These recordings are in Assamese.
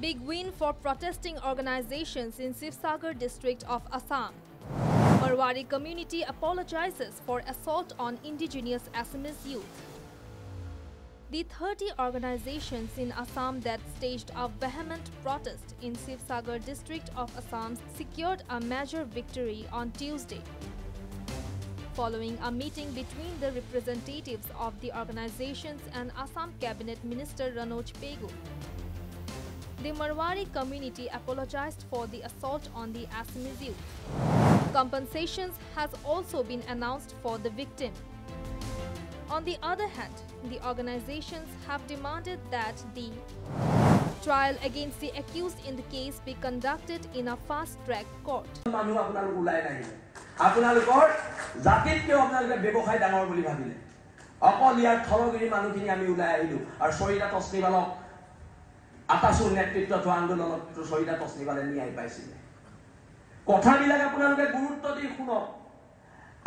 Big win for protesting organizations in Sivsagar district of Assam. Marwari community apologizes for assault on indigenous Assamese youth. The 30 organizations in Assam that staged a vehement protest in Sivsagar district of Assam secured a major victory on Tuesday, following a meeting between the representatives of the organizations and Assam Cabinet Minister Ranoj Pegu. The Marwari community apologized for the assault on the Assamese youth. Compensations has also been announced for the victim. On the other hand, the organizations have demanded that the trial against the accused in the case be conducted in a fast-track court. আতাসুৰ নেতৃত্বত আন্দোলনত শহীদা তসনিবালে নিয়াই পাইছিলে কথাবিলাক আপোনালোকে গুৰুত্ব দি শুনক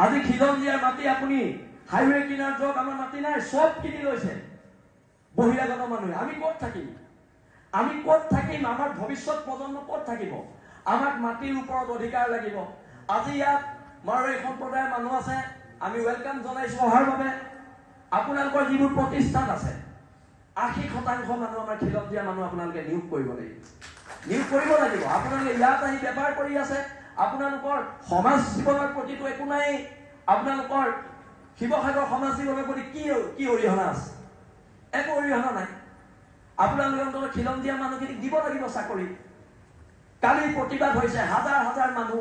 আজি খিলঞ্জিয়াৰ মাটি আপুনি হাইৱে কিনাৰ যোগ আমাৰ মাটি নাই সব কিনি লৈছে বহিৰাগত মানুহ আমি ক'ত থাকিম আমাৰ ভৱিষ্যত প্ৰজন্ম ক'ত থাকিব আমাক মাটিৰ ওপৰত অধিকাৰ লাগিব আজি ইয়াত মাৰৱাৰী সম্প্ৰদায়ৰ মানুহ আছে আমি ওয়েলকাম জনাইছো অহাৰ বাবে আপোনালোকৰ যিবোৰ প্ৰতিষ্ঠান আছে 80% মানুহ আমাৰ খিলঞ্জিয়া মানুহ আপোনালোকে নিয়োগ কৰিব লাগিব আপোনালোকে ইয়াত আহি বেপাৰ কৰি আছে আপোনালোকৰ সমাজ জীৱনৰ প্ৰতিটো একো নাই আপোনালোকৰ শিৱসাগৰ সমাজ জীৱনৰ প্ৰতি কি অৰিহণা আছে একো অৰিহণা নাই আপোনালোকে অন্তত খিলঞ্জিয়া মানুহখিনিক দিব লাগিব চাকৰি কালি প্ৰতিবাদ হৈছে হাজাৰ মানুহ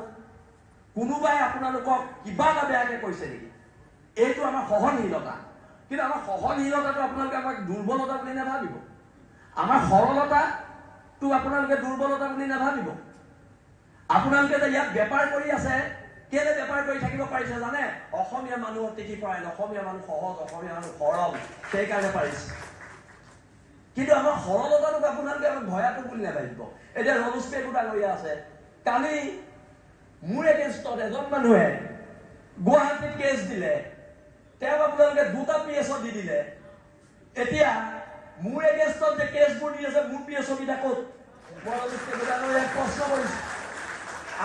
কোনোবাই আপোনালোকক কিবা এটা বেয়াকে কৈছে নেকি এইটো আমাৰ সহনশীলতা কিন্তু আমাৰ সহনশীলতাটো আপোনালোকে আমাক দুৰ্বলতা বুলি নাভাবিব আমাৰ সৰলতাটো আপোনালোকে দুৰ্বলতা বুলি নাভাবিব আপোনালোকে যে ইয়াত বেপাৰ কৰি আছে কেলে বেপাৰ কৰি থাকিব পাৰিছে জানে অসমীয়া মানুহ অতিথি পৰায়ণ অসমীয়া মানুহ সহজ অসমীয়া মানুহ সৰল সেই কাৰণে পাৰিছে কিন্তু আমাৰ সৰলতাটোক আপোনালোকে আমাক ভয়াটো বুলি নাভাবিব এতিয়া ৰমেশ পেগু ডাঙৰীয়া আছে কালি মোৰ এগেইনষ্টত এজন মানুহে গুৱাহাটীত কেছ দিলে তেওঁ আপোনালোকে দুটা পিএছও দি দিলে এতিয়া মোৰ এগেইনষ্টত যে কেছবোৰ দি আছে মোৰ পিএছও কিটা ক'ত মই ৰমেশ পেগু ডাঙৰীয়াক প্ৰশ্ন কৰিছো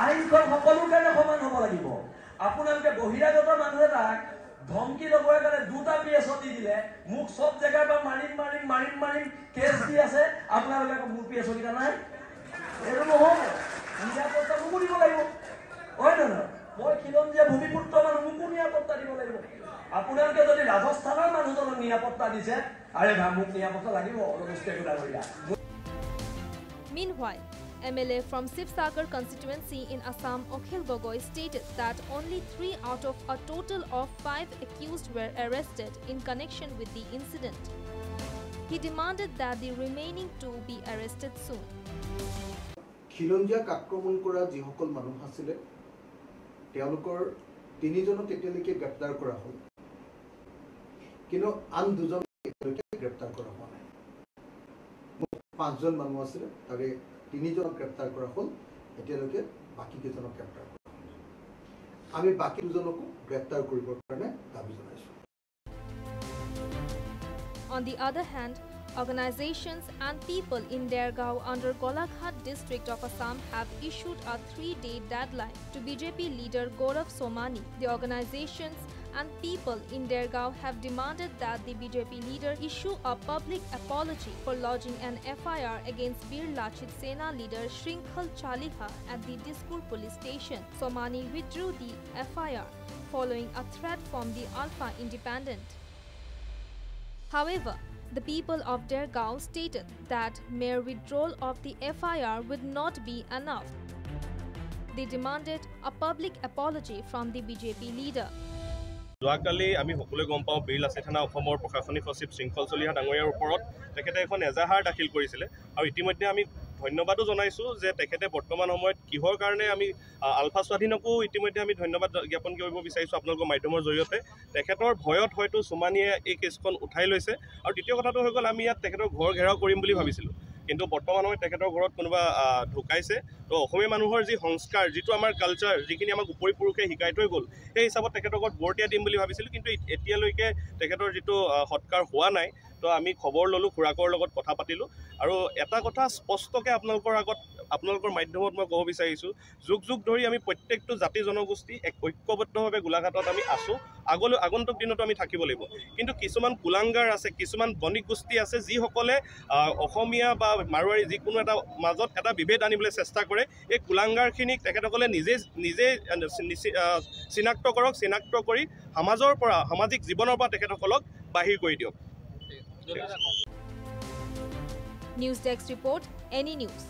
আইনখন সকলোৰ কাৰণে সমান হ'ব লাগিব আপোনালোকে বহিৰাগত মানুহ এটাক ধমকি লগোৱাৰ কাৰণে দুটা পিএছও দি দিলে মোক সব জেগাৰ পৰা মাৰিম কেছ দি আছে আপোনালোকে মোৰ পিএছও কিটা নাই এইটো নহ'ব নিৰাপত্তা মোকো দিব লাগিব হয় নহয় মই খিলঞ্জিয়া ভূমিপুত্ৰ মানুহ মোকো নিৰাপত্তা দিব লাগিব আপোনালোকে যদি ৰাজস্থানৰ মানুহজনক নিৰাপত্তা দিছে আৰে মোক নিৰাপত্তা লাগিব ৰমেশ পেগু ডাঙৰীয়া Meanwhile, MLA from Sivsagar constituency in Assam, Akhil Gogoi, stated that only 3 out of a total of 5 accused were arrested in connection with the incident. He demanded that the remaining 2 be arrested soon. খিলঞ্জিয়াক আক্ৰমণ কৰা যিসকল মানুহ আছিল তেওঁলোকৰ 3 জনক এতিয়ালৈকে গ্ৰেপ্তাৰ কৰা হ'ল কিন্তু আন 2 জন এতিয়ালৈকে গ্ৰেপ্তাৰ কৰা হোৱা নাই 5 জন মানুহ আছিল তাৰে 3 জনক গ্ৰেপ্তাৰ কৰা হ'ল এতিয়ালৈকে বাকি কেইজনক গ্ৰেপ্তাৰ কৰা হ'ল আমি বাকি 2 জনকো গ্ৰেপ্তাৰ কৰিবৰ কাৰণে দাবী জনাইছো On the other hand, organizations and people in Dergaon under Golaghat district of Assam have issued a 3-day deadline to BJP leader Gaurav Somani. The organizations and people in Dergaon have demanded that the BJP leader issue a public apology for lodging an FIR against Bir Lachit Sena leader Shrinkhal Chaliha at the Dispur police station. Somani withdrew the FIR following a threat from the Alpha Independent. However, the people of Dergaon stated that mere withdrawal of the FIR would not be enough. They demanded a public apology from the BJP leader. যোৱাকালি আমি সকলোৱে গম পাওঁ বীৰ লাচিত থানা অসমৰ প্ৰশাসনিক সচিব শৃংখল চলিহা ডাঙৰীয়াৰ ওপৰত তেখেতে এখন এজাহাৰ দাখিল কৰিছিলে আৰু ইতিমধ্যে আমি ধন্যবাদো জনাইছোঁ যে তেখেতে বৰ্তমান সময়ত কিহৰ কাৰণে আমি আলফা স্বাধীনকো ইতিমধ্যে আমি ধন্যবাদ জ্ঞাপন কৰিব বিচাৰিছোঁ আপোনালোকৰ মাধ্যমৰ জৰিয়তে তেখেতৰ ভয়ত হয়তো সোমানীয়ে এই কেছখন উঠাই লৈছে আৰু দ্বিতীয় কথাটো হৈ গ'ল আমি ইয়াত তেখেতৰ ঘৰ ঘেৰাও কৰিম বুলি ভাবিছিলোঁ কিন্তু বৰ্তমান সময়ত তেখেতৰ ঘৰত কোনোবা ঢুকাইছে। তো অসমীয়া মানুহৰ যি সংস্কাৰ, যিটো আমাৰ কালচাৰ, যিখিনি আমাক উপৰি পুৰুষে শিকাই থৈ গ'ল, সেই হিচাপত তেখেতৰ ঘৰত বৰতীয়া দিম বুলি ভাবিছিলোঁ, কিন্তু এতিয়ালৈকে তেখেতৰ যিটো সৎকাৰ হোৱা নাই। তো আমি খবৰ ল'লোঁ, খুৰাকৰ লগত কথা পাতিলোঁ, আৰু এটা কথা স্পষ্টকৈ আপোনালোকৰ মাধ্যমত মই ক'ব বিচাৰিছোঁ, যুগ যুগ ধৰি আমি প্ৰত্যেকটো জাতি জনগোষ্ঠী এক ঐক্যবদ্ধভাৱে গোলাঘাটত আমি আছোঁ, আগন্তুক দিনতো আমি থাকিব লাগিব। কিন্তু কিছুমান কুলাংগাৰ আছে, কিছুমান বণিক গোষ্ঠী আছে, যিসকলে অসমীয়া বা মাৰোৱাৰী যিকোনো এটা মাজত এটা বিভেদ আনিবলৈ চেষ্টা কৰে। এই কুলাংগাৰখিনিক তেখেতসকলে নিজে চিনাক্ত কৰক, চিনাক্ত কৰি সামাজিক জীৱনৰ পৰা তেখেতসকলক বাহিৰ কৰি দিয়ক। News Desk report, Any News.